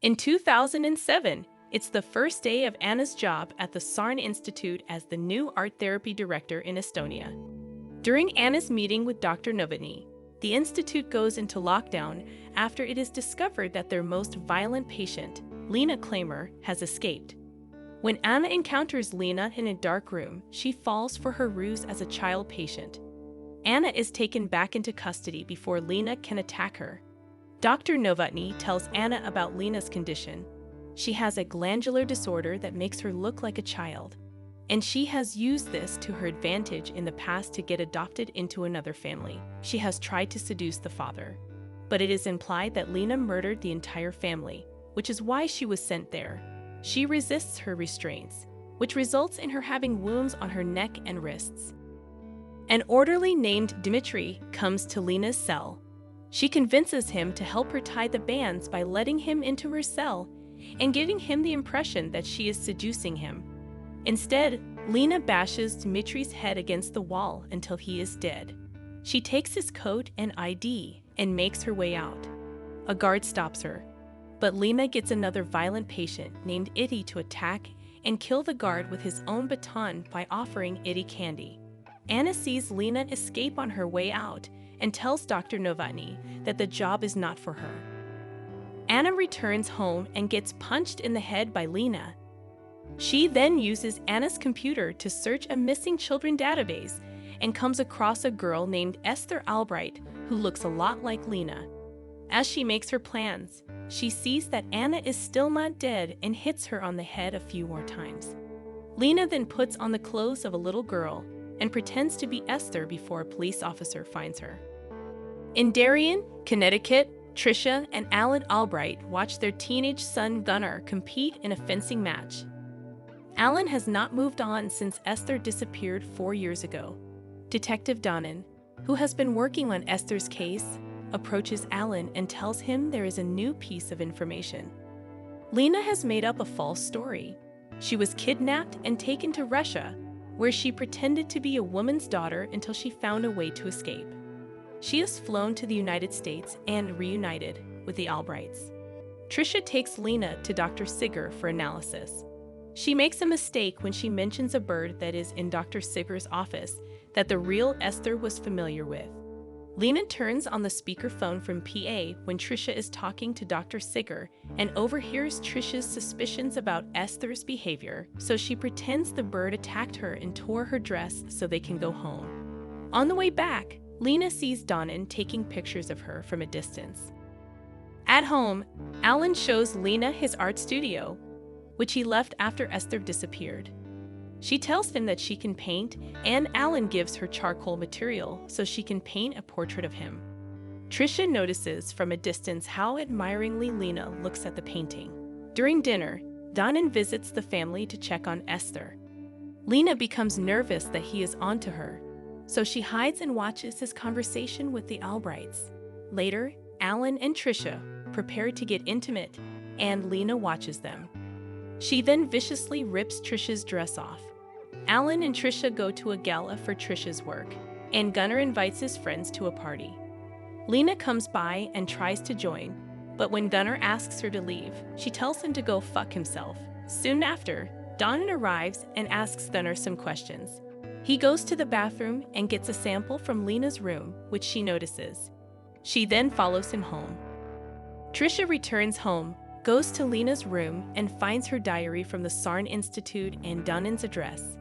In 2007, it's the first day of Anna's job at the Sarn Institute as the new art therapy director in Estonia. During Anna's meeting with Dr. Novotny, the institute goes into lockdown after it is discovered that their most violent patient, Lena Klamer, has escaped. When Anna encounters Lena in a dark room, she falls for her ruse as a child patient. Anna is taken back into custody before Lena can attack her. Dr. Novotny tells Anna about Lena's condition. She has a glandular disorder that makes her look like a child, and she has used this to her advantage in the past to get adopted into another family. She has tried to seduce the father, but it is implied that Lena murdered the entire family, which is why she was sent there. She resists her restraints, which results in her having wounds on her neck and wrists. An orderly named Dmitri comes to Lena's cell. She convinces him to help her tie the bands by letting him into her cell and giving him the impression that she is seducing him. Instead, Lena bashes Dmitri's head against the wall until he is dead. She takes his coat and ID and makes her way out. A guard stops her, but Lena gets another violent patient named Itty to attack and kill the guard with his own baton by offering Itty candy. Anna sees Lena escape on her way out and tells Dr. Novotny that the job is not for her. Anna returns home and gets punched in the head by Lena. She then uses Anna's computer to search a missing children database and comes across a girl named Esther Albright who looks a lot like Lena. As she makes her plans, she sees that Anna is still not dead and hits her on the head a few more times. Lena then puts on the clothes of a little girl and pretends to be Esther before a police officer finds her. In Darien, Connecticut, Tricia and Alan Albright watch their teenage son Gunnar compete in a fencing match. Alan has not moved on since Esther disappeared 4 years ago. Detective Donnan, who has been working on Esther's case, approaches Alan and tells him there is a new piece of information. Lena has made up a false story. She was kidnapped and taken to Russia, where she pretended to be a woman's daughter until she found a way to escape. She is flown to the United States and reunited with the Albrights. Tricia takes Lena to Dr. Sigger for analysis. She makes a mistake when she mentions a bird that is in Dr. Sigger's office that the real Esther was familiar with. Lena turns on the speakerphone from PA when Tricia is talking to Dr. Sigger and overhears Tricia's suspicions about Esther's behavior, so she pretends the bird attacked her and tore her dress so they can go home. On the way back, Lena sees Donnan taking pictures of her from a distance. At home, Alan shows Lena his art studio, which he left after Esther disappeared. She tells him that she can paint, and Alan gives her charcoal material so she can paint a portrait of him. Tricia notices from a distance how admiringly Lena looks at the painting. During dinner, Donnan visits the family to check on Esther. Lena becomes nervous that he is onto her, so she hides and watches his conversation with the Albrights. Later, Alan and Tricia prepare to get intimate, and Lena watches them. She then viciously rips Tricia's dress off. Alan and Tricia go to a gala for Tricia's work, and Gunnar invites his friends to a party. Lena comes by and tries to join, but when Gunnar asks her to leave, she tells him to go fuck himself. Soon after, Donnan arrives and asks Gunnar some questions. He goes to the bathroom and gets a sample from Lena's room, which she notices. She then follows him home. Tricia returns home, goes to Lena's room, and finds her diary from the Sarn Institute and Donnan's address.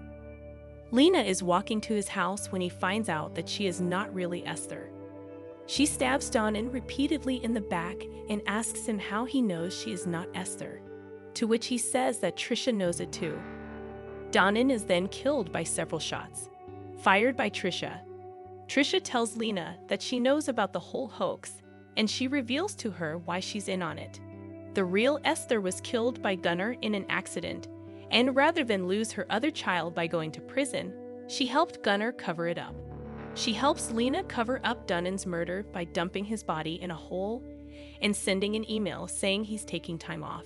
Lena is walking to his house when he finds out that she is not really Esther. She stabs Donnan repeatedly in the back and asks him how he knows she is not Esther, to which he says that Tricia knows it too. Donnan is then killed by several shots, fired by Tricia. Tricia tells Lena that she knows about the whole hoax, and she reveals to her why she's in on it. The real Esther was killed by Gunnar in an accident, and rather than lose her other child by going to prison, she helped Gunnar cover it up. She helps Lena cover up Donnan's murder by dumping his body in a hole and sending an email saying he's taking time off.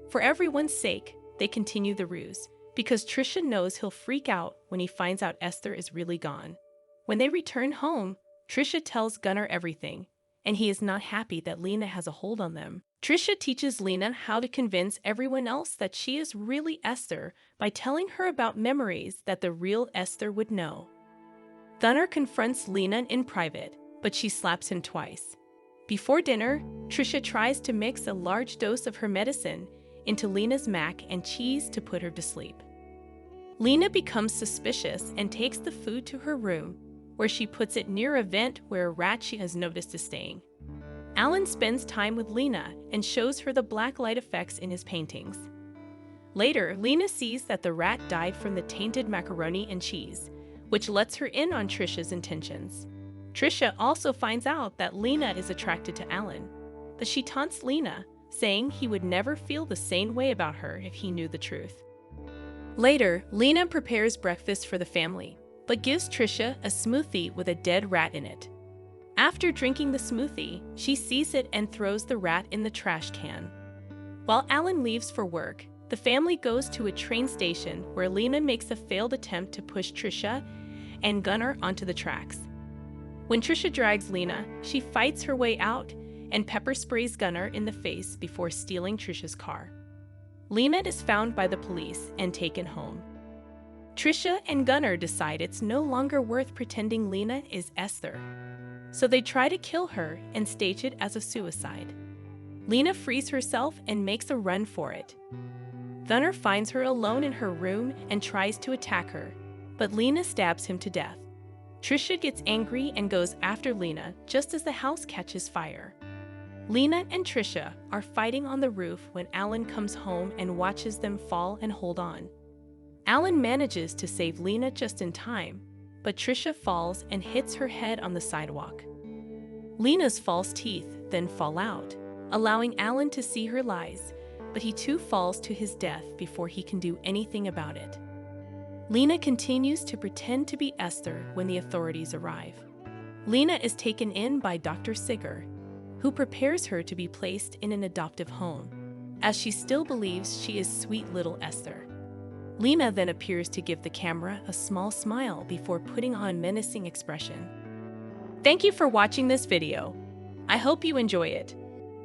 For everyone's sake, they continue the ruse, because Tricia knows he'll freak out when he finds out Esther is really gone. When they return home, Tricia tells Gunnar everything, and he is not happy that Lena has a hold on them. Trisha teaches Lena how to convince everyone else that she is really Esther by telling her about memories that the real Esther would know. Gunnar confronts Lena in private, but she slaps him twice. Before dinner, Trisha tries to mix a large dose of her medicine into Lena's mac and cheese to put her to sleep. Lena becomes suspicious and takes the food to her room, where she puts it near a vent where a rat she has noticed is staying. Alan spends time with Lena and shows her the black light effects in his paintings. Later, Lena sees that the rat died from the tainted macaroni and cheese, which lets her in on Trisha's intentions. Trisha also finds out that Lena is attracted to Alan, but she taunts Lena, saying he would never feel the same way about her if he knew the truth. Later, Lena prepares breakfast for the family, but gives Trisha a smoothie with a dead rat in it. After drinking the smoothie, she sees it and throws the rat in the trash can. While Alan leaves for work, the family goes to a train station where Lena makes a failed attempt to push Trisha and Gunnar onto the tracks. When Trisha drags Lena, she fights her way out and pepper sprays Gunnar in the face before stealing Trisha's car. Lena is found by the police and taken home. Trisha and Gunnar decide it's no longer worth pretending Lena is Esther, so they try to kill her and stage it as a suicide. Lena frees herself and makes a run for it. Gunnar finds her alone in her room and tries to attack her, but Lena stabs him to death. Trisha gets angry and goes after Lena just as the house catches fire. Lena and Trisha are fighting on the roof when Alan comes home and watches them fall and hold on. Alan manages to save Lena just in time, but Trisha falls and hits her head on the sidewalk. Lena's false teeth then fall out, allowing Alan to see her lies, but he too falls to his death before he can do anything about it. Lena continues to pretend to be Esther when the authorities arrive. Lena is taken in by Dr. Sigger, who prepares her to be placed in an adoptive home, as she still believes she is sweet little Esther. Lena then appears to give the camera a small smile before putting on a menacing expression. Thank you for watching this video. I hope you enjoy it.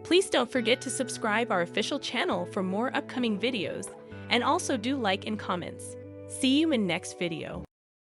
Please don't forget to subscribe our official channel for more upcoming videos, and also do like and comments. See you in next video.